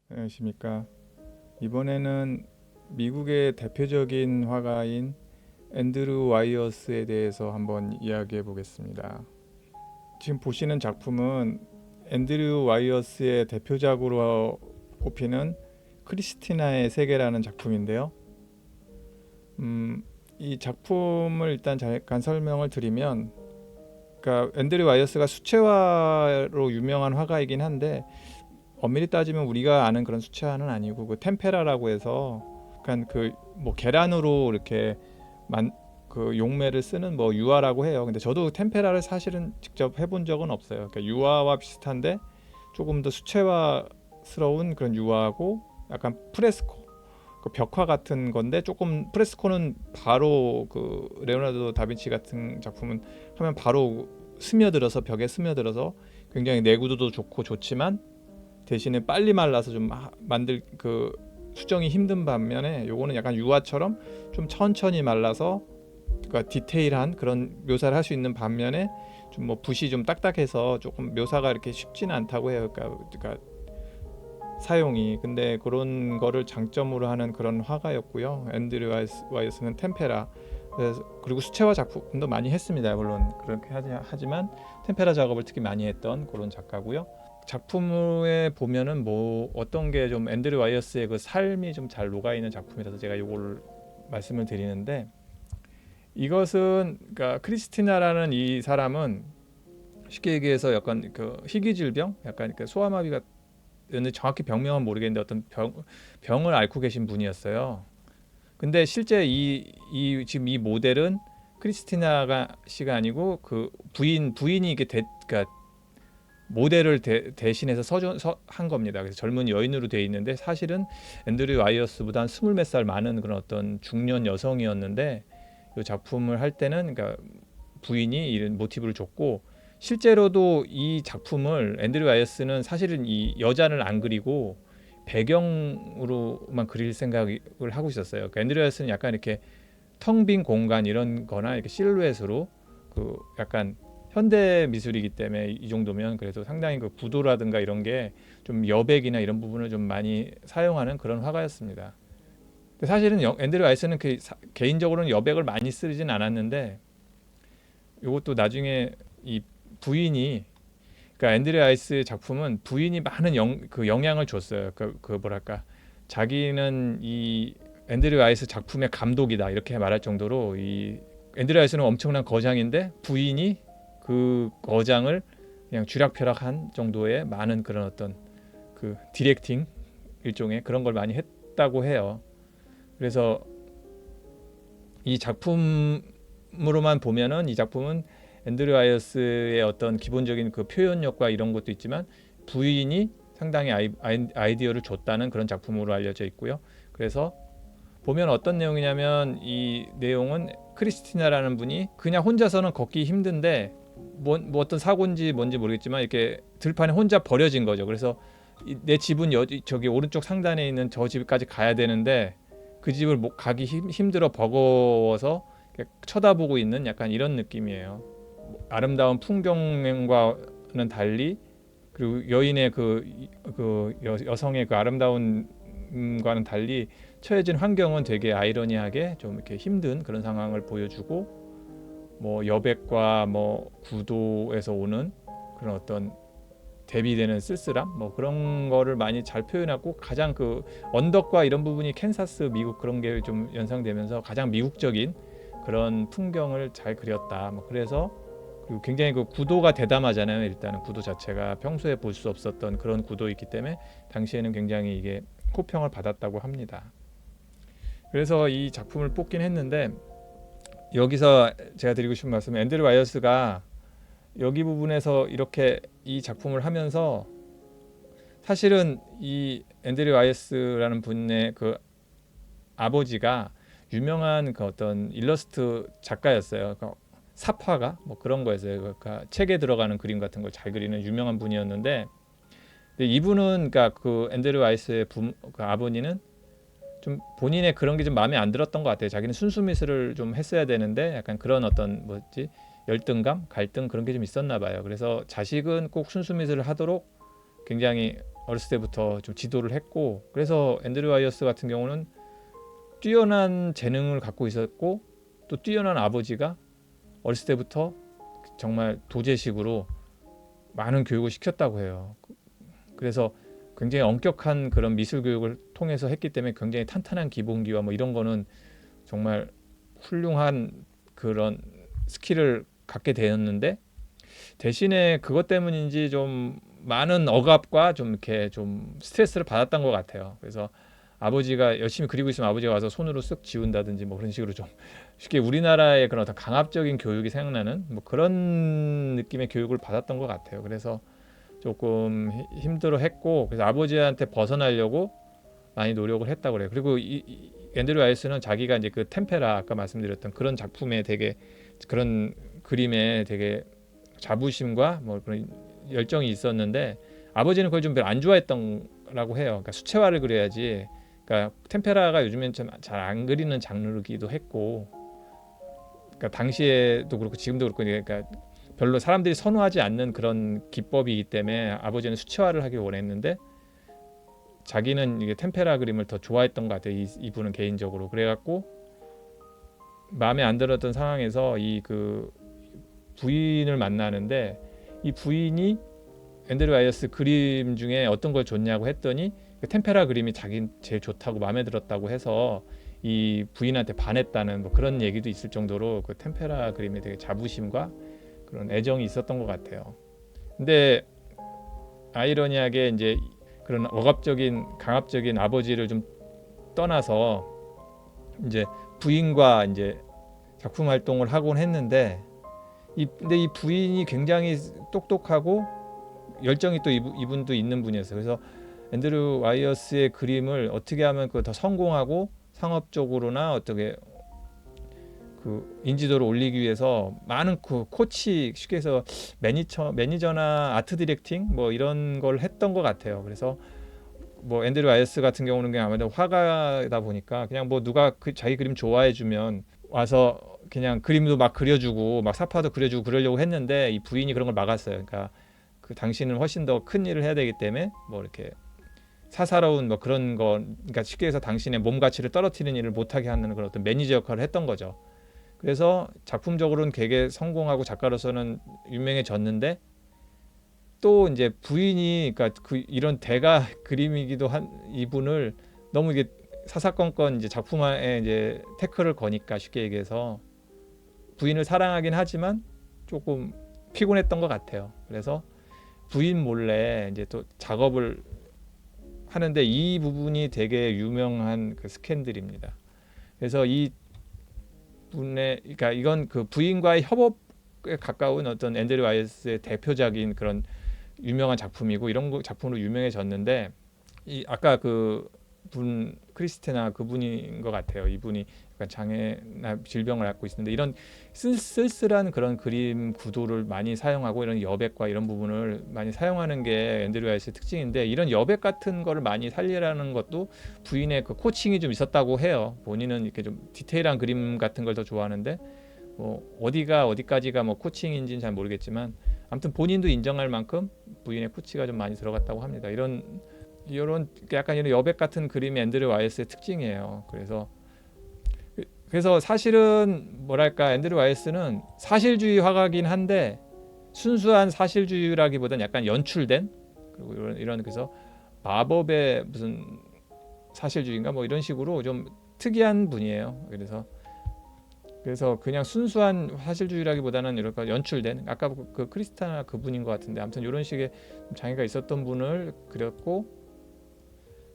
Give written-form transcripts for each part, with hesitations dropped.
안녕하십니까. 이번에는 미국의 대표적인 화가인 앤드루 와이어스에 대해서 한번 이야기해 보겠습니다. 지금 보시는 작품은 앤드루 와이어스의 대표작으로 꼽히는 크리스티나의 세계라는 작품인데요. 이 작품을 일단 잠깐 설명을 드리면, 그러니까 앤드류 와이어스가 수채화로 유명한 화가이긴 한데 엄밀히 따지면 우리가 아는 그런 수채화는 아니고 그 템페라라고 해서 약간 그 뭐 계란으로 이렇게 만 그 용매를 쓰는 뭐 유화라고 해요. 근데 저도 템페라를 사실은 직접 해본 적은 없어요. 그러니까 유화와 비슷한데 조금 더 수채화스러운 그런 유화하고 약간 프레스코 그 벽화 같은 건데, 조금 프레스코는 바로 그 레오나르도 다빈치 같은 작품은 하면 바로 스며들어서 벽에 스며들어서 굉장히 내구도도 좋고 좋지만 대신에 빨리 말라서 좀 만들 그 수정이 힘든 반면에 요거는 약간 유화처럼 좀 천천히 말라서 그러니까 디테일한 그런 묘사를 할 수 있는 반면에 좀 뭐 붓이 좀 딱딱해서 조금 묘사가 이렇게 쉽지는 않다고 해요. 그러니까 사용이. 근데 그런 거를 장점으로 하는 그런 화가였고요. 앤드류 와이스는 템페라. 그리고 수채화 작품도 많이 했습니다. 물론 그렇게 하지만 템페라 작업을 특히 많이 했던 그런 작가고요. 작품에 보면은 뭐 어떤 게 좀 앤드류 와이어스의 그 삶이 좀 잘 녹아 있는 작품이라서 제가 이걸 말씀을 드리는데, 이것은 그러니까 크리스티나라는 이 사람은 쉽게 얘기해서 약간 그 희귀 질병, 약간 그 소아마비 같은, 정확히 병명은 모르겠는데 어떤 병을 앓고 계신 분이었어요. 근데 실제 지금 이 모델은 크리스티나가 씨가 아니고 그 부인이 이게 그러니까 모델을 대신해서 한 겁니다. 그래서 젊은 여인으로 돼 있는데 사실은 앤드류 와이어스보다 한 스물 몇 살 많은 그런 어떤 중년 여성이었는데, 이 작품을 할 때는 그러니까 부인이 이런 모티브를 줬고, 실제로도 이 작품을 앤드류 와이어스는 사실은 이 여자를 안 그리고 배경으로만 그릴 생각을 하고 있었어요. 그러니까 앤드류 와이어스는 약간 이렇게 텅 빈 공간 이런 거나 이렇게 실루엣으로 그 약간 현대 미술이기 때문에 이 정도면 그래도 상당히 그 구도라든가 이런 게 좀 여백이나 이런 부분을 좀 많이 사용하는 그런 화가였습니다. 근데 사실은 앤드류 와이스는 개인적으로는 여백을 많이 쓰진 않았는데, 이것도 나중에 이 부인이, 그러니까 앤드류 와이스 작품은 부인이 많은 그 영향을 줬어요. 그 뭐랄까, 자기는 이 앤드류 와이스 작품의 감독이다 이렇게 말할 정도로, 이 앤드류 와이스는 엄청난 거장인데 부인이 그 거장을 그냥 쥐락펴락한 정도의 많은 그런 어떤 그 디렉팅 일종의 그런 걸 많이 했다고 해요. 그래서 이 작품으로만 보면은 이 작품은 앤드류 와이어스의 어떤 기본적인 그 표현력과 이런 것도 있지만 부인이 상당히 아이디어를 줬다는 그런 작품으로 알려져 있고요. 그래서 보면 어떤 내용이냐면, 이 내용은 크리스티나라는 분이 그냥 혼자서는 걷기 힘든데 뭐 어떤 사고인지 뭔지 모르겠지만 이렇게 들판에 혼자 버려진 거죠. 그래서 내 집은 저기 오른쪽 상단에 있는 저 집까지 가야 되는데 그 집을 가기 힘들어 버거워서 쳐다보고 있는 약간 이런 느낌이에요. 아름다운 풍경과는 달리, 그리고 여인의 여성의 그 아름다운 과는 달리 처해진 환경은 되게 아이러니하게 좀 이렇게 힘든 그런 상황을 보여주고, 뭐 여백과 뭐 구도에서 오는 그런 어떤 대비되는 쓸쓸함, 뭐 그런 거를 많이 잘 표현하고, 가장 그 언덕과 이런 부분이 캔사스 미국 그런 게 좀 연상되면서 가장 미국적인 그런 풍경을 잘 그렸다. 뭐 그래서, 그리고 굉장히 그 구도가 대담하잖아요. 일단은 구도 자체가 평소에 볼 수 없었던 그런 구도이기 때문에 당시에는 굉장히 이게 호평을 받았다고 합니다. 그래서 이 작품을 뽑긴 했는데, 여기서 제가 드리고 싶은 말씀은 앤드류 와이어스가 여기 부분에서 이렇게 이 작품을 하면서 사실은 이 앤드류 와이어스라는 분의 그 아버지가 유명한 그 어떤 일러스트 작가였어요. 그러니까 삽화가 뭐 그런 거였어요. 그러니까 책에 들어가는 그림 같은 걸 잘 그리는 유명한 분이었는데, 근데 이분은 그러니까 그 앤드류 와이스의 그 아버님은 좀 본인의 그런 게 좀 마음에 안 들었던 것 같아요. 자기는 순수 미술을 좀 했어야 되는데 약간 그런 어떤 뭐지, 열등감, 갈등 그런 게 좀 있었나 봐요. 그래서 자식은 꼭 순수 미술을 하도록 굉장히 어렸을 때부터 좀 지도를 했고, 그래서 앤드류 와이어스 같은 경우는 뛰어난 재능을 갖고 있었고 또 뛰어난 아버지가 어렸을 때부터 정말 도제식으로 많은 교육을 시켰다고 해요. 그래서 굉장히 엄격한 그런 미술 교육을 통해서 했기 때문에 굉장히 탄탄한 기본기와 뭐 이런 거는 정말 훌륭한 그런 스킬을 갖게 되었는데, 대신에 그것 때문인지 좀 많은 억압과 좀 이렇게 좀 스트레스를 받았던 것 같아요. 그래서 아버지가 열심히 그리고 있으면 아버지가 와서 손으로 쓱 지운다든지 뭐 그런 식으로 좀 쉽게 우리나라의 그런 어떤 강압적인 교육이 생각나는 뭐 그런 느낌의 교육을 받았던 것 같아요. 그래서 조금 힘들어했고, 그래서 아버지한테 벗어나려고 많이 노력을 했다고 그래요. 그리고 이 앤드류 와이어스는 자기가 이제 그 템페라 아까 말씀드렸던 그런 작품에 되게 그런 그림에 되게 자부심과 뭐 그런 열정이 있었는데, 아버지는 그걸 좀 별로 안 좋아했던라고 해요. 그러니까 수채화를 그려야지. 그러니까 템페라가 요즘엔 좀 잘 안 그리는 장르기도 했고, 그러니까 당시에도 그렇고 지금도 그렇고, 그러니까 별로 사람들이 선호하지 않는 그런 기법이기 때문에 아버지는 수채화를 하길 원했는데 자기는 이게 템페라 그림을 더 좋아했던 것 같아요. 이분은 개인적으로. 그래갖고 마음에 안 들었던 상황에서 이 그 부인을 만나는데, 이 부인이 앤드류 와이어스 그림 중에 어떤 걸 줬냐고 했더니 그 템페라 그림이 자기 제일 좋다고 마음에 들었다고 해서 이 부인한테 반했다는 뭐 그런 얘기도 있을 정도로 그 템페라 그림에 되게 자부심과 그런 애정이 있었던 것 같아요. 근데 아이러니하게 이제 그런 억압적인 강압적인 아버지를 좀 떠나서 이제 부인과 이제 작품 활동을 하곤 했는데, 근데 이 부인이 굉장히 똑똑하고 열정이 또 이분도 있는 분이었어요. 그래서 앤드류 와이어스의 그림을 어떻게 하면 그 더 성공하고 상업적으로나 어떻게 그 인지도를 올리기 위해서 많은 그 코치, 쉽게 해서 매니저나 아트 디렉팅 뭐 이런 걸 했던 것 같아요. 그래서 뭐 앤드류 와이어스 같은 경우는 그냥 아무래도 화가다 보니까 그냥 뭐 누가 자기 그림 좋아해 주면 와서 그냥 그림도 막 그려주고 막 사파도 그려주고 그러려고 했는데, 이 부인이 그런 걸 막았어요. 그러니까 그 당신은 훨씬 더 큰 일을 해야 되기 때문에 뭐 이렇게 사사로운 뭐 그런 거, 그러니까 쉽게 해서 당신의 몸 가치를 떨어뜨리는 일을 못하게 하는 그런 어떤 매니저 역할을 했던 거죠. 그래서 작품적으로는 되게 성공하고 작가로서는 유명해졌는데, 또 이제 부인이 그러니까 그 이런 대가 그림이기도 한 이분을 너무 이게 사사건건 이제 작품에 이제 태클을 거니까, 쉽게 얘기해서 부인을 사랑하긴 하지만 조금 피곤했던 것 같아요. 그래서 부인 몰래 이제 또 작업을 하는데, 이 부분이 되게 유명한 그 스캔들입니다. 그래서 이 분의, 그러니까 이건 그 부인과의 협업에 가까운 어떤 앤드류 와이어스의 대표작인 그런 유명한 작품이고, 이런 작품으로 유명해졌는데, 이 아까 그 분 크리스테나 그분인 것 같아요. 이분이 약간 장애나 질병을 앓고 있는데 이런 쓸쓸한 그런 그림 구도를 많이 사용하고 이런 여백과 이런 부분을 많이 사용하는 게 앤드류 와이어스의 특징인데, 이런 여백 같은 거를 많이 살리라는 것도 부인의 그 코칭이 좀 있었다고 해요. 본인은 이렇게 좀 디테일한 그림 같은 걸 더 좋아하는데 뭐 어디까지가 뭐 코칭인지는 잘 모르겠지만, 아무튼 본인도 인정할 만큼 부인의 코치가 좀 많이 들어갔다고 합니다. 이런 약간 이런 여백 같은 그림이 앤드류 와이어스의 특징이에요. 그래서 사실은 뭐랄까, 앤드류 와이어스는 사실주의 화가긴 한데 순수한 사실주의라기보다는 약간 연출된, 그리고 이런 그래서 마법의 무슨 사실주의인가 뭐 이런 식으로 좀 특이한 분이에요. 그래서 그냥 순수한 사실주의라기보다는 이렇게 연출된, 아까 그 크리스타나 그분인 것 같은데, 아무튼 이런 식의 장애가 있었던 분을 그렸고,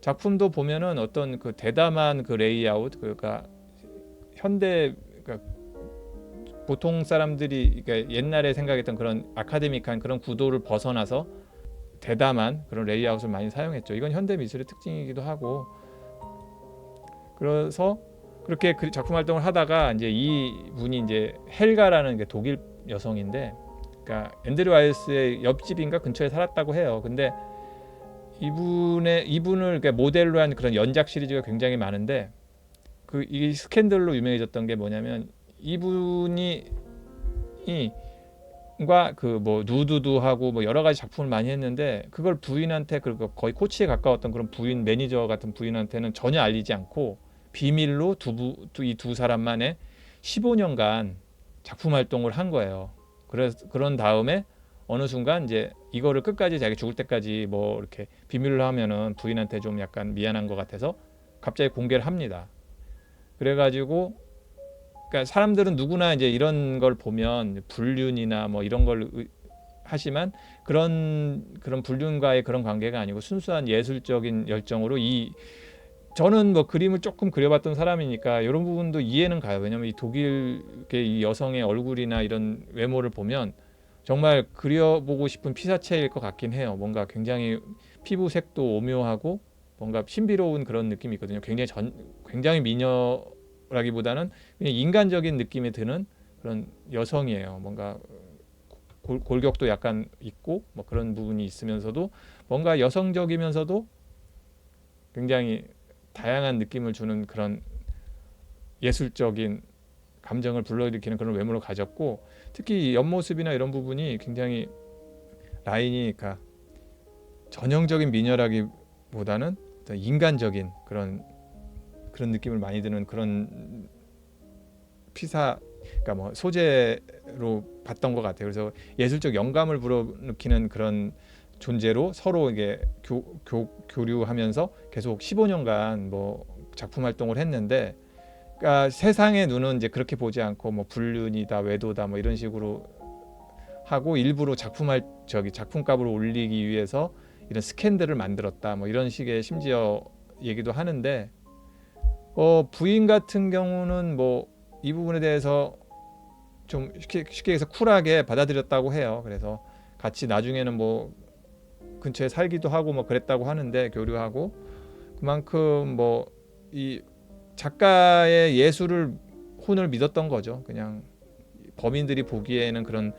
작품도 보면은 어떤 그 대담한 그 레이아웃, 그러니까 현대, 그러니까 보통 사람들이 그러니까 옛날에 생각했던 그런 아카데믹한 그런 구도를 벗어나서 대담한 그런 레이아웃을 많이 사용했죠. 이건 현대 미술의 특징이기도 하고, 그래서 그렇게 작품 활동을 하다가 이제 이 분이 이제 헬가라는 게 독일 여성인데, 그러니까 앤드류 와이어스의 옆집인가 근처에 살았다고 해요. 근데 이분을 그러니까 모델로 한 그런 연작 시리즈가 굉장히 많은데, 이 스캔들로 유명해졌던 게 뭐냐면, 이분이 그 뭐 누드도 하고 뭐 여러 가지 작품을 많이 했는데 그걸 부인한테, 그리고 거의 코치에 가까웠던 그런 부인, 매니저 같은 부인한테는 전혀 알리지 않고 비밀로 이 두 사람만의 15년간 작품 활동을 한 거예요. 그래서 그런 다음에 어느 순간 이제 이거를 끝까지 자기 죽을 때까지 뭐 이렇게 비밀로 하면은 부인한테 좀 약간 미안한 것 같아서 갑자기 공개를 합니다. 그래가지고 그러니까 사람들은 누구나 이제 이런 걸 보면 불륜이나 뭐 이런 걸 하지만 그런 불륜과의 그런 관계가 아니고 순수한 예술적인 열정으로 저는 뭐 그림을 조금 그려봤던 사람이니까 이런 부분도 이해는 가요. 왜냐면 이 독일계 이 여성의 얼굴이나 이런 외모를 보면 정말 그려보고 싶은 피사체일 것 같긴 해요. 뭔가 굉장히 피부색도 오묘하고 뭔가 신비로운 그런 느낌이 있거든요. 굉장히 미녀라기보다는 그냥 인간적인 느낌이 드는 그런 여성이에요. 뭔가 골격도 약간 있고 뭐 그런 부분이 있으면서도 뭔가 여성적이면서도 굉장히 다양한 느낌을 주는 그런 예술적인 감정을 불러일으키는 그런 외모를 가졌고, 특히 옆모습이나 이런 부분이 굉장히 라인이 그러니까 전형적인 미녀라기보다는 인간적인 그런 느낌을 많이 드는 그런 그러니까 뭐 소재로 봤던 것 같아요. 그래서 예술적 영감을 불어넣기는 그런 존재로 서로 이게 교류하면서 계속 15년간 뭐 작품 활동을 했는데, 그러니까 세상의 눈은 이제 그렇게 보지 않고 뭐 불륜이다, 외도다 뭐 이런 식으로 하고 일부러 작품값을 올리기 위해서 이런 스캔들을 만들었다 뭐 이런 식의 심지어 얘기도 하는데, 부인 같은 경우는 뭐 이 부분에 대해서 좀 쉽게 해서 쿨하게 받아들였다고 해요. 그래서 같이 나중에는 뭐 근처에 살기도 하고 뭐 그랬다고 하는데, 교류하고 그만큼 뭐 이 작가의 예술을 혼을 믿었던 거죠. 그냥 범인들이 보기에는 그런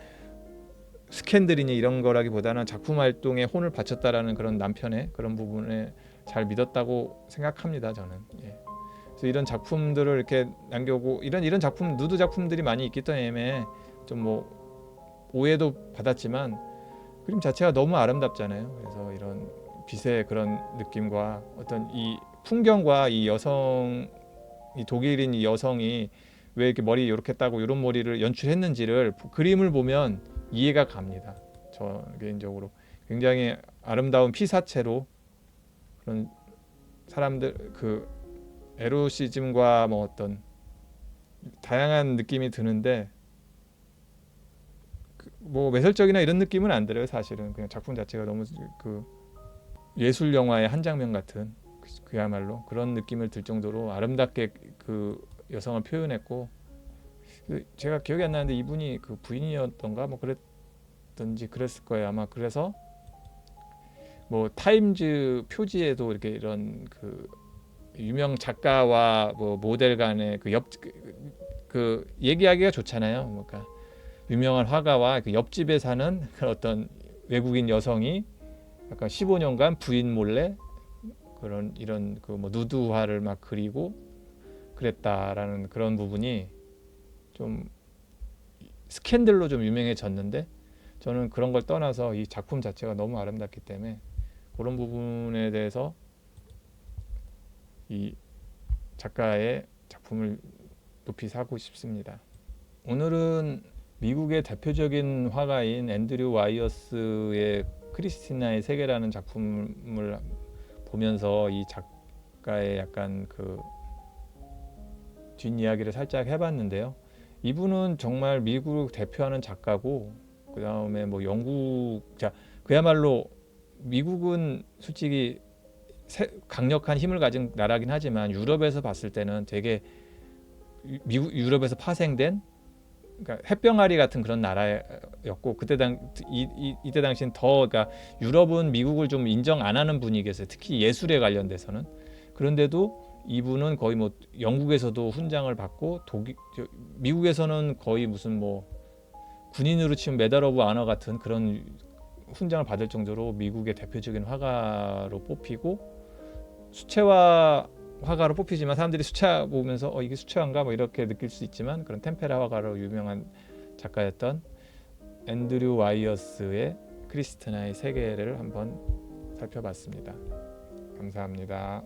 스캔들이니 이런 거라기보다는 작품 활동에 혼을 바쳤다라는 그런 남편의 그런 부분에 잘 믿었다고 생각합니다, 저는. 예. 그래서 이런 작품들을 이렇게 남겨오고 이런 작품 누드 작품들이 많이 있기 때문에 좀 뭐 오해도 받았지만 그림 자체가 너무 아름답잖아요. 그래서 이런 빛의 그런 느낌과 어떤 이 풍경과 이 독일인 이 여성이 왜 이렇게 머리 이렇게 따고 이런 머리를 연출했는지를 그림을 보면 이해가 갑니다. 저 개인적으로 굉장히 아름다운 피사체로 그런 사람들 에로시즘과 뭐 어떤 다양한 느낌이 드는데 뭐 매설적이나 이런 느낌은 안 들어요. 사실은 그냥 작품 자체가 너무 예술 영화의 한 장면 같은 그야말로 그런 느낌을 들 정도로 아름답게 그 여성을 표현했고, 제가 기억이 안 나는데 이분이 그 부인이었던가 뭐 그랬던지 그랬을 거예요 아마. 그래서 뭐 타임즈 표지에도 이렇게 이런 유명 작가와 뭐 모델 간의 얘기하기가 좋잖아요. 그러니까 유명한 화가와 옆집에 사는 어떤 외국인 여성이 약간 15년간 부인 몰래 이런 뭐 누드화를 막 그리고 그랬다라는 그런 부분이 좀 스캔들로 좀 유명해졌는데, 저는 그런 걸 떠나서 이 작품 자체가 너무 아름답기 때문에 그런 부분에 대해서 이 작가의 작품을 높이 사고 싶습니다. 오늘은 미국의 대표적인 화가인 앤드류 와이어스의 크리스티나의 세계라는 작품을 보면서 이 작가의 약간 뒷이야기를 살짝 해봤는데요. 이분은 정말 미국 대표하는 작가고, 그 다음에 뭐 그야말로 미국은 솔직히 강력한 힘을 가진 나라긴 하지만 유럽에서 봤을 때는 되게 유럽에서 파생된, 그러니까 햇병아리 같은 그런 나라였고, 이때 당시엔 그러니까 유럽은 미국을 좀 인정 안 하는 분위기였어요. 특히 예술에 관련돼서는. 그런데도 이분은 거의 뭐 영국에서도 훈장을 받고 미국에서는 거의 무슨 뭐 군인으로 치면 메달 오브 아너 같은 그런 훈장을 받을 정도로 미국의 대표적인 화가로 뽑히고, 수채화 화가로 뽑히지만 사람들이 수채화 보면서 이게 수채화인가 뭐 이렇게 느낄 수 있지만 그런 템페라 화가로 유명한 작가였던 앤드류 와이어스의 크리스티나의 세계를 한번 살펴봤습니다. 감사합니다.